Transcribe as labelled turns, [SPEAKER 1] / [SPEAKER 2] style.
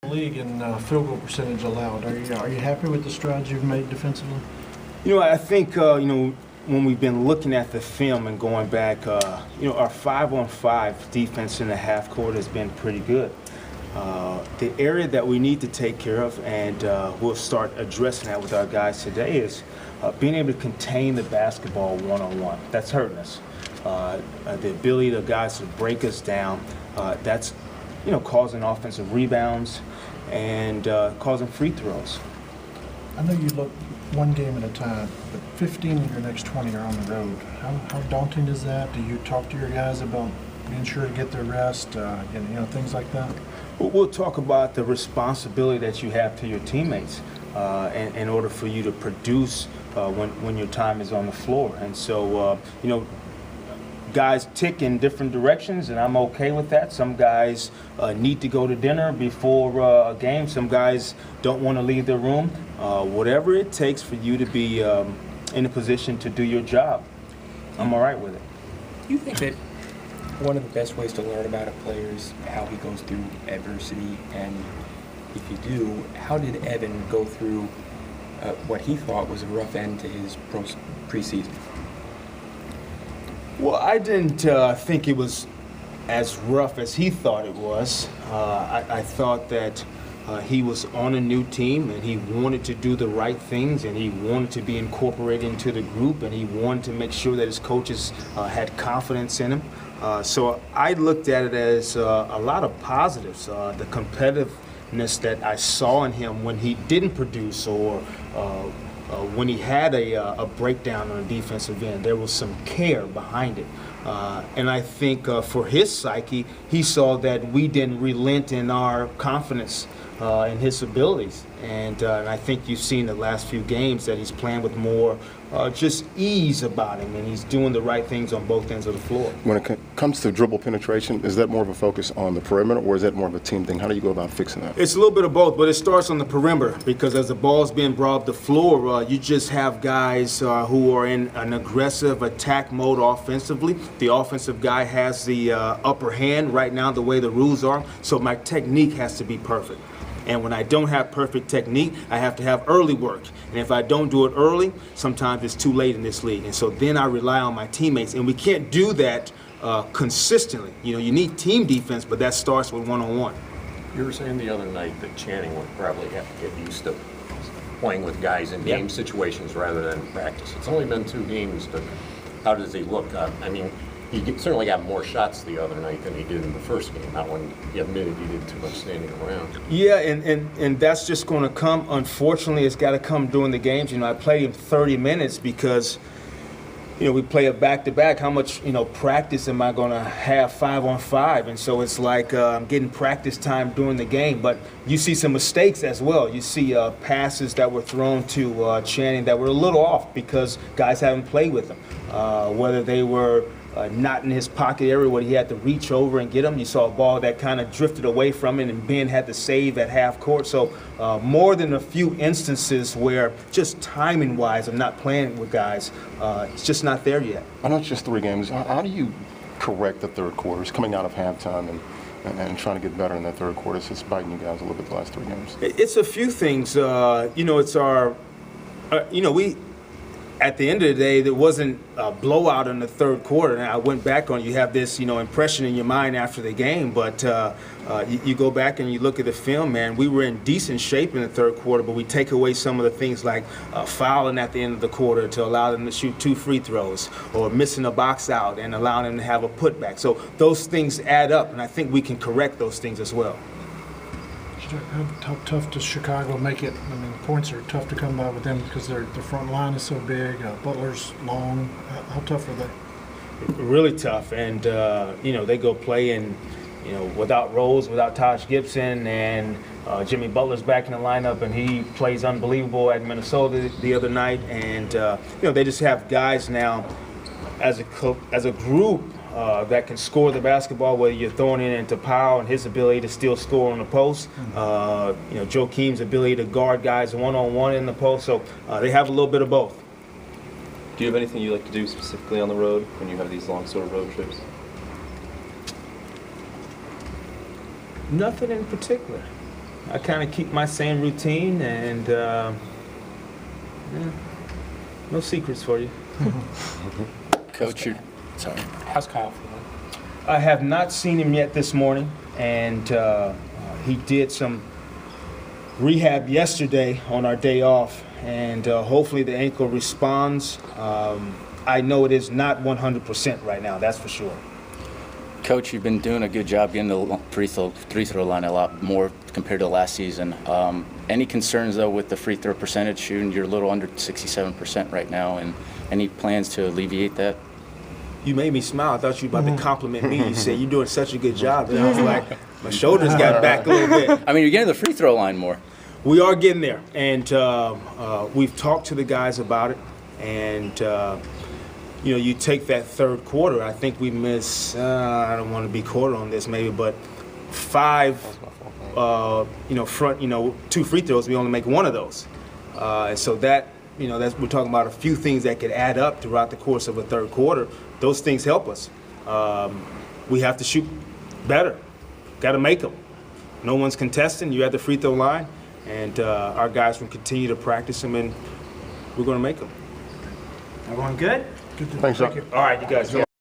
[SPEAKER 1] League in field goal percentage allowed. Are you happy with the strides you've made defensively?
[SPEAKER 2] I think, when we've been looking at the film and going back, our 5-on-5 defense in the half court has been pretty good. The area that we need to take care of, and we'll start addressing that with our guys today, is being able to contain the basketball one-on-one. That's hurting us. The ability of guys to break us down, that's causing offensive rebounds and causing free throws.
[SPEAKER 1] I know you look one game at a time, but 15 of your next 20 are on the road. How daunting is that? Do you talk to your guys about being sure to get their rest, things like that?
[SPEAKER 2] We'll talk about the responsibility that you have to your teammates in order for you to produce when your time is on the floor. And so, guys tick in different directions, and I'm okay with that. Some guys need to go to dinner before a game. Some guys don't want to leave their room. Whatever it takes for you to be in a position to do your job, I'm all right with it.
[SPEAKER 3] Do you think that one of the best ways to learn about a player is how he goes through adversity? And if you do, how did Evan go through what he thought was a rough end to his preseason?
[SPEAKER 2] Well, I didn't think it was as rough as he thought it was. I thought that he was on a new team, and he wanted to do the right things, and he wanted to be incorporated into the group, and he wanted to make sure that his coaches had confidence in him. So I looked at it as a lot of positives. The competitiveness that I saw in him when he didn't produce, or when he had a breakdown on a defensive end, there was some care behind it. And I think for his psyche, he saw that we didn't relent in our confidence in his abilities. And I think you've seen the last few games that he's playing with more just ease about him, and he's doing the right things on both ends of the floor.
[SPEAKER 4] When it comes to dribble penetration, is that more of a focus on the perimeter, or is that more of a team thing? How do you go about fixing that?
[SPEAKER 2] It's a little bit of both, but it starts on the perimeter, because as the ball's being brought up the floor, you just have guys who are in an aggressive attack mode offensively. The offensive guy has the upper hand right now, the way the rules are, so my technique has to be perfect. And when I don't have perfect technique, I have to have early work. And if I don't do it early, sometimes it's too late in this league. And so then I rely on my teammates. And we can't do that consistently. You need team defense, but that starts with one-on-one.
[SPEAKER 5] You were saying the other night that Channing would probably have to get used to playing with guys in game situations rather than practice. It's only been 2 games, but how does he look? He certainly got more shots the other night than he did in the first game, not when he admitted he did too much standing around.
[SPEAKER 2] Yeah, and that's just going to come. Unfortunately, it's got to come during the games. I played him 30 minutes because, we play a back-to-back. How much, practice am I going to have 5-on-5? And so it's like I'm getting practice time during the game. But you see some mistakes as well. You see passes that were thrown to Channing that were a little off because guys haven't played with him. Whether they were not in his pocket area where he had to reach over and get him. You saw a ball that kind of drifted away from him, and Ben had to save at half court. So more than a few instances where just timing-wise I'm not playing with guys. It's just not there yet.
[SPEAKER 4] I know it's just 3 games. How do you correct the third quarter? It's coming out of halftime and trying to get better in that third quarter. It's just biting you guys a little bit the last 3 games.
[SPEAKER 2] It's a few things. It's our, at the end of the day, there wasn't a blowout in the third quarter. And I went back on, you have this, impression in your mind after the game, but you go back and you look at the film, man, we were in decent shape in the third quarter, but we take away some of the things like fouling at the end of the quarter to allow them to shoot 2 free throws, or missing a box out and allowing them to have a putback. So those things add up, and I think we can correct those things as well.
[SPEAKER 1] How tough does Chicago make it? Points are tough to come by with them because their front line is so big. Butler's long. How tough are they?
[SPEAKER 2] Really tough, and they go play in, without Rose, without Taj Gibson, and Jimmy Butler's back in the lineup, and he plays unbelievable at Minnesota the other night, and they just have guys now as a group. That can score the basketball, whether you're throwing it into Powell and his ability to still score on the post, Joakim's ability to guard guys one-on-one in the post. So they have a little bit of both.
[SPEAKER 6] Do you have anything you like to do specifically on the road when you have these long sort of road trips?
[SPEAKER 2] Nothing in particular. I kind of keep my same routine, and yeah, no secrets for you.
[SPEAKER 7] Coach, sorry.
[SPEAKER 3] How's Kyle feeling?
[SPEAKER 2] I have not seen him yet this morning, and he did some rehab yesterday on our day off, and hopefully the ankle responds. I know it is not 100% right now, that's for sure.
[SPEAKER 7] Coach, you've been doing a good job getting the free throw line a lot more compared to last season. Any concerns, though, with the free throw percentage shooting? You're a little under 67% right now, and any plans to alleviate that?
[SPEAKER 2] You made me smile. I thought you were about to compliment me. You said you're doing such a good job. And I was like, my shoulders got back a little bit.
[SPEAKER 7] I mean, you're getting the free throw line more.
[SPEAKER 2] We are getting there, and we've talked to the guys about it, and you know, you take that third quarter, I think we miss, I don't want to be quarter on this maybe, but 5, you know, front, you know, 2 free throws, we only make 1 of those. And so that, you know, we're talking about a few things that could add up throughout the course of a third quarter. Those things help us. We have to shoot better. Got to make them. No one's contesting. You're at the free throw line, and our guys will continue to practice them, and we're going to make them.
[SPEAKER 8] Everyone good?
[SPEAKER 1] Good to-
[SPEAKER 4] Thanks, Jacque.
[SPEAKER 2] All right, you guys.